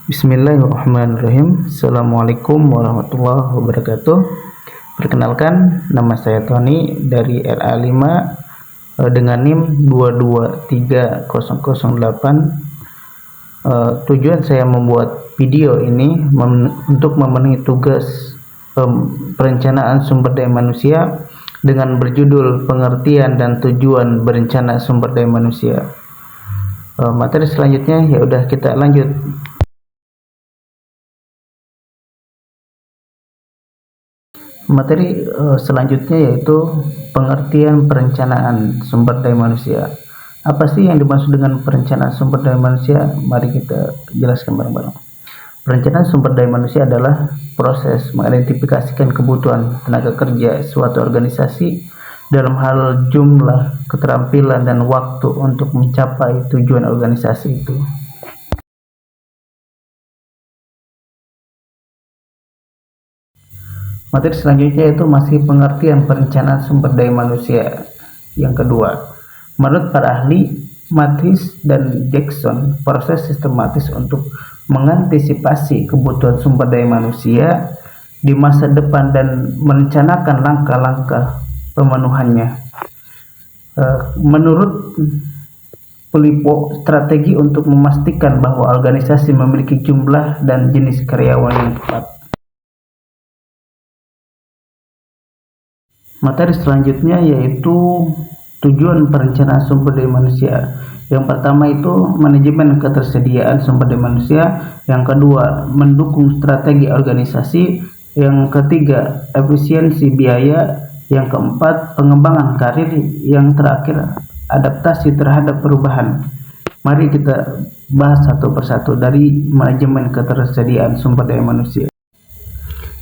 Bismillahirrahmanirrahim. Assalamualaikum warahmatullahi wabarakatuh. Perkenalkan, nama saya Tony dari RA5 dengan NIM 223008. Tujuan saya membuat video ini untuk memenuhi tugas perencanaan sumber daya manusia dengan berjudul pengertian dan tujuan berencana sumber daya manusia. Materi selanjutnya ya udah kita lanjut. Materi selanjutnya yaitu pengertian perencanaan sumber daya manusia. Apa sih yang dimaksud dengan perencanaan sumber daya manusia? Mari kita jelaskan bareng-bareng. Perencanaan sumber daya manusia adalah proses mengidentifikasikan kebutuhan tenaga kerja suatu organisasi dalam hal jumlah, keterampilan, dan waktu untuk mencapai tujuan organisasi itu. Materi selanjutnya itu masih pengertian perencanaan sumber daya manusia. Yang kedua, menurut para ahli Mathis dan Jackson, proses sistematis untuk mengantisipasi kebutuhan sumber daya manusia di masa depan dan merencanakan langkah-langkah pemenuhannya. Menurut Filippo, strategi untuk memastikan bahwa organisasi memiliki jumlah dan jenis karyawan yang tepat. Materi selanjutnya yaitu tujuan perencanaan sumber daya manusia. Yang pertama itu manajemen ketersediaan sumber daya manusia. Yang kedua, mendukung strategi organisasi. Yang ketiga, efisiensi biaya. Yang keempat, pengembangan karir. Yang terakhir, adaptasi terhadap perubahan. Mari kita bahas satu persatu dari manajemen ketersediaan sumber daya manusia.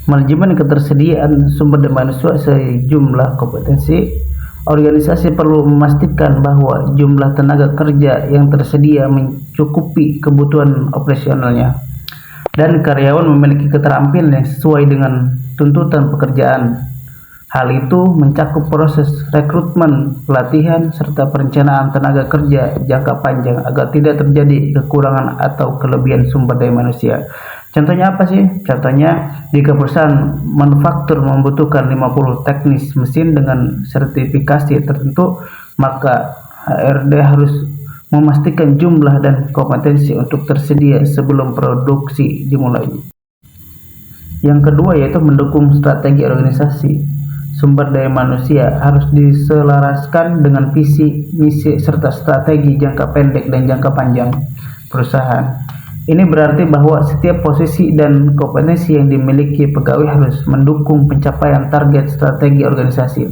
Manajemen ketersediaan sumber daya manusia sejumlah kompetensi. Organisasi perlu memastikan bahwa jumlah tenaga kerja yang tersedia mencukupi kebutuhan operasionalnya dan karyawan memiliki keterampilan yang sesuai dengan tuntutan pekerjaan. Hal itu mencakup proses rekrutmen, pelatihan, serta perencanaan tenaga kerja jangka panjang agar tidak terjadi kekurangan atau kelebihan sumber daya manusia. Contohnya apa sih? Contohnya, jika perusahaan manufaktur membutuhkan 50 teknis mesin dengan sertifikasi tertentu, maka HRD harus memastikan jumlah dan kompetensi untuk tersedia sebelum produksi dimulai. Yang kedua yaitu mendukung strategi organisasi. Sumber daya manusia harus diselaraskan dengan visi, misi, serta strategi jangka pendek dan jangka panjang perusahaan. Ini berarti bahwa setiap posisi dan kompetensi yang dimiliki pegawai harus mendukung pencapaian target strategi organisasi.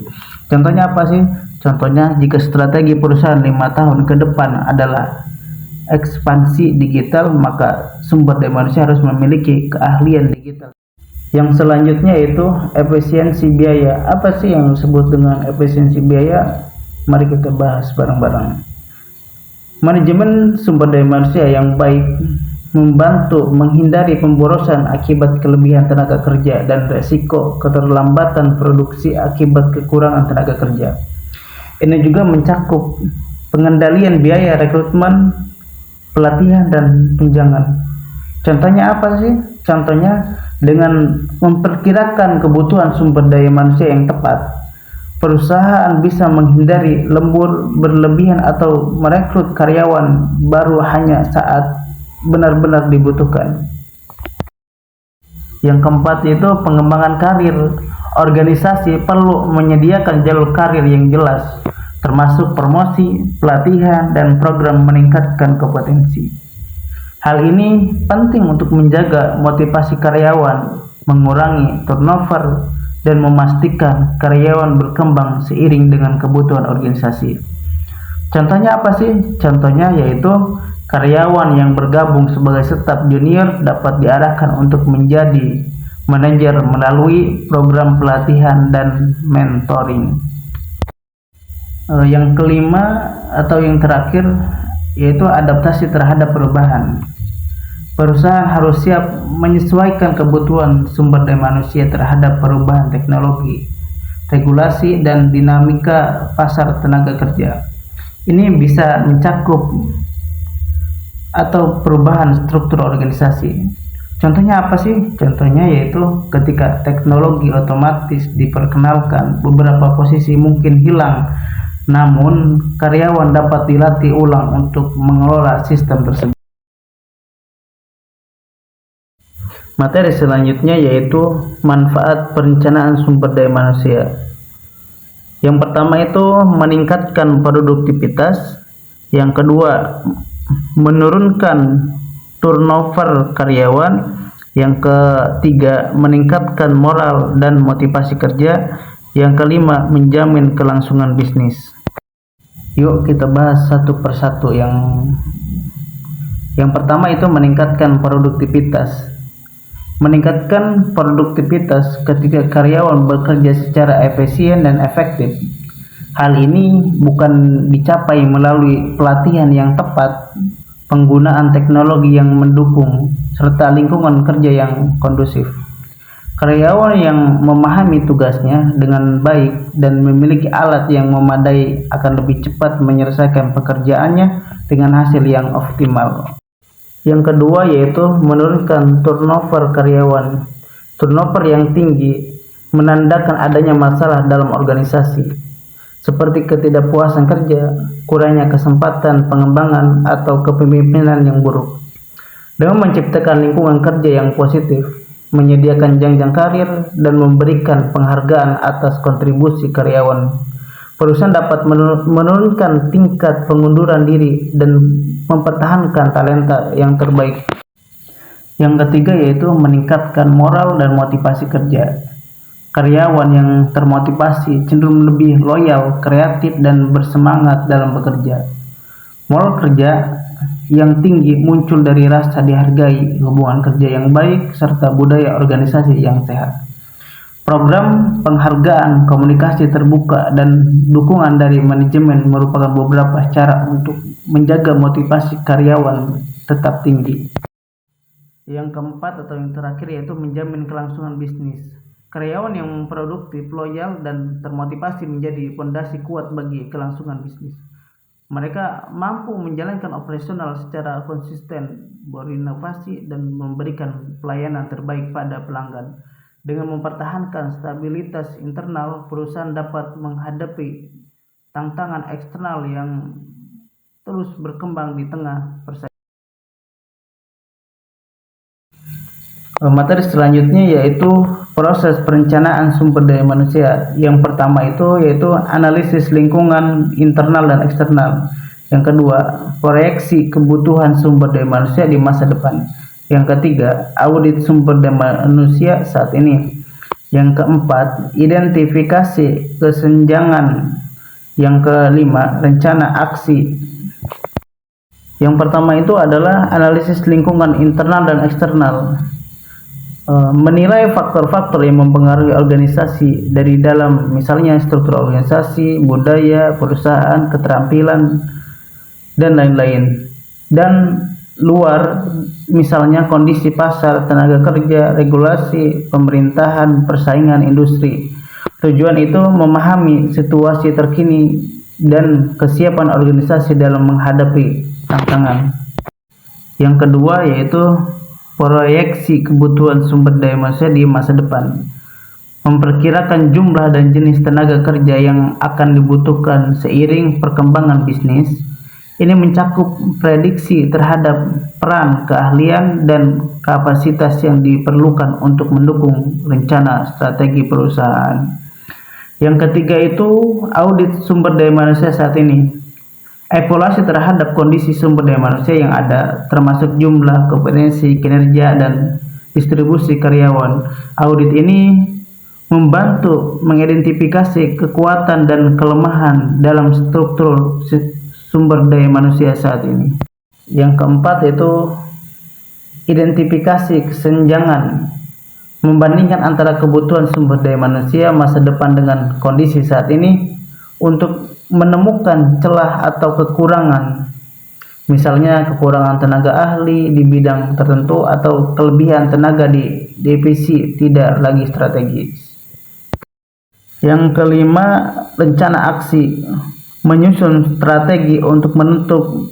Contohnya apa sih? Contohnya, jika strategi perusahaan 5 tahun ke depan adalah ekspansi digital, maka sumber daya manusia harus memiliki keahlian digital. Yang selanjutnya yaitu efisiensi biaya. Apa sih yang disebut dengan efisiensi biaya? Mari kita bahas bareng-bareng. Manajemen sumber daya manusia yang baik membantu menghindari pemborosan akibat kelebihan tenaga kerja dan resiko keterlambatan produksi akibat kekurangan tenaga kerja. Ini juga mencakup pengendalian biaya rekrutmen, pelatihan, dan tunjangan. Contohnya apa sih? Contohnya dengan memperkirakan kebutuhan sumber daya manusia yang tepat, perusahaan bisa menghindari lembur berlebihan atau merekrut karyawan baru hanya saat benar-benar dibutuhkan. Yang keempat yaitu pengembangan karir. Organisasi perlu menyediakan jalur karir yang jelas, termasuk promosi, pelatihan, dan program meningkatkan kompetensi. Hal ini penting untuk menjaga motivasi karyawan, mengurangi turnover, dan memastikan karyawan berkembang seiring dengan kebutuhan organisasi. Contohnya apa sih? Contohnya yaitu karyawan yang bergabung sebagai staf junior dapat diarahkan untuk menjadi manajer melalui program pelatihan dan mentoring. Yang kelima atau yang terakhir yaitu adaptasi terhadap perubahan. Perusahaan harus siap menyesuaikan kebutuhan sumber daya manusia terhadap perubahan teknologi, regulasi, dan dinamika pasar tenaga kerja. Ini bisa mencakup atau perubahan struktur organisasi. Contohnya apa sih? Contohnya yaitu ketika teknologi otomatis diperkenalkan, beberapa posisi mungkin hilang, namun karyawan dapat dilatih ulang untuk mengelola sistem tersebut. Materi selanjutnya yaitu manfaat perencanaan sumber daya manusia. Yang pertama itu meningkatkan produktivitas, yang kedua menurunkan turnover karyawan, yang ketiga meningkatkan moral dan motivasi kerja, yang kelima menjamin kelangsungan bisnis. Yuk kita bahas satu persatu. Yang pertama itu meningkatkan produktivitas. Meningkatkan produktivitas ketika karyawan bekerja secara efisien dan efektif. Hal ini bukan dicapai melalui pelatihan yang tepat, penggunaan teknologi yang mendukung, serta lingkungan kerja yang kondusif. Karyawan yang memahami tugasnya dengan baik dan memiliki alat yang memadai akan lebih cepat menyelesaikan pekerjaannya dengan hasil yang optimal. Yang kedua yaitu menurunkan turnover karyawan. Turnover yang tinggi menandakan adanya masalah dalam organisasi, seperti ketidakpuasan kerja, kurangnya kesempatan pengembangan, atau kepemimpinan yang buruk. Dengan menciptakan lingkungan kerja yang positif, menyediakan jenjang karir, dan memberikan penghargaan atas kontribusi karyawan, perusahaan dapat menurunkan tingkat pengunduran diri dan mempertahankan talenta yang terbaik. Yang ketiga yaitu meningkatkan moral dan motivasi kerja. Karyawan yang termotivasi cenderung lebih loyal, kreatif, dan bersemangat dalam bekerja. Moral kerja yang tinggi muncul dari rasa dihargai, hubungan kerja yang baik, serta budaya organisasi yang sehat. Program penghargaan, komunikasi terbuka, dan dukungan dari manajemen merupakan beberapa cara untuk menjaga motivasi karyawan tetap tinggi. Yang keempat atau yang terakhir yaitu menjamin kelangsungan bisnis. Karyawan yang produktif, loyal, dan termotivasi menjadi fondasi kuat bagi kelangsungan bisnis. Mereka mampu menjalankan operasional secara konsisten, berinovasi, dan memberikan pelayanan terbaik pada pelanggan. Dengan mempertahankan stabilitas internal, perusahaan dapat menghadapi tantangan eksternal yang terus berkembang di tengah persaingan. Materi selanjutnya yaitu proses perencanaan sumber daya manusia. Yang pertama itu yaitu analisis lingkungan internal dan eksternal. Yang kedua, proyeksi kebutuhan sumber daya manusia di masa depan. Yang ketiga, audit sumber daya manusia saat ini. Yang keempat, identifikasi kesenjangan. Yang kelima, rencana aksi. Yang pertama itu adalah analisis lingkungan internal dan eksternal. Menilai faktor-faktor yang mempengaruhi organisasi dari dalam, misalnya struktur organisasi, budaya, perusahaan, keterampilan, dan lain-lain. Dan luar, misalnya kondisi pasar, tenaga kerja, regulasi, pemerintahan, persaingan industri. Tujuan itu memahami situasi terkini dan kesiapan organisasi dalam menghadapi tantangan. Yang kedua yaitu proyeksi kebutuhan sumber daya manusia di masa depan. Memperkirakan jumlah dan jenis tenaga kerja yang akan dibutuhkan seiring perkembangan bisnis. Ini mencakup prediksi terhadap peran, keahlian, dan kapasitas yang diperlukan untuk mendukung rencana strategi perusahaan. Yang ketiga itu audit sumber daya manusia saat ini. Evaluasi terhadap kondisi sumber daya manusia yang ada, termasuk jumlah, kompetensi, kinerja, dan distribusi karyawan. Audit ini membantu mengidentifikasi kekuatan dan kelemahan dalam struktur sumber daya manusia saat ini. Yang keempat itu identifikasi kesenjangan, membandingkan antara kebutuhan sumber daya manusia masa depan dengan kondisi saat ini untuk menemukan celah atau kekurangan, misalnya kekurangan tenaga ahli di bidang tertentu atau kelebihan tenaga di divisi tidak lagi strategis. Yang kelima, rencana aksi, menyusun strategi untuk menutup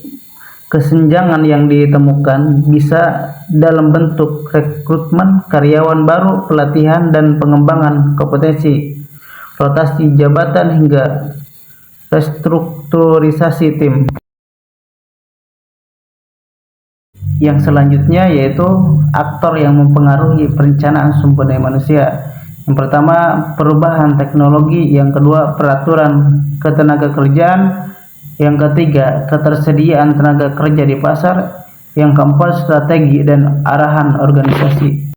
Kesenjangan yang ditemukan bisa dalam bentuk rekrutmen karyawan baru, pelatihan dan pengembangan kompetensi, rotasi jabatan hingga restrukturisasi tim. Yang selanjutnya yaitu aktor yang mempengaruhi perencanaan sumber daya manusia. Yang pertama, perubahan teknologi. Yang kedua, peraturan ketenagakerjaan. Yang ketiga, ketersediaan tenaga kerja di pasar. Yang keempat, strategi dan arahan organisasi.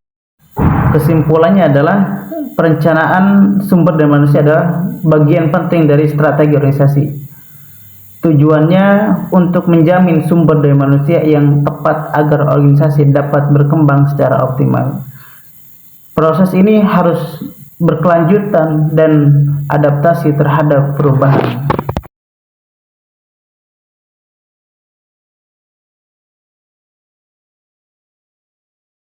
Kesimpulannya adalah perencanaan sumber daya manusia adalah bagian penting dari strategi organisasi. Tujuannya untuk menjamin sumber daya manusia yang tepat agar organisasi dapat berkembang secara optimal. Proses ini harus berkelanjutan dan adaptasi terhadap perubahan.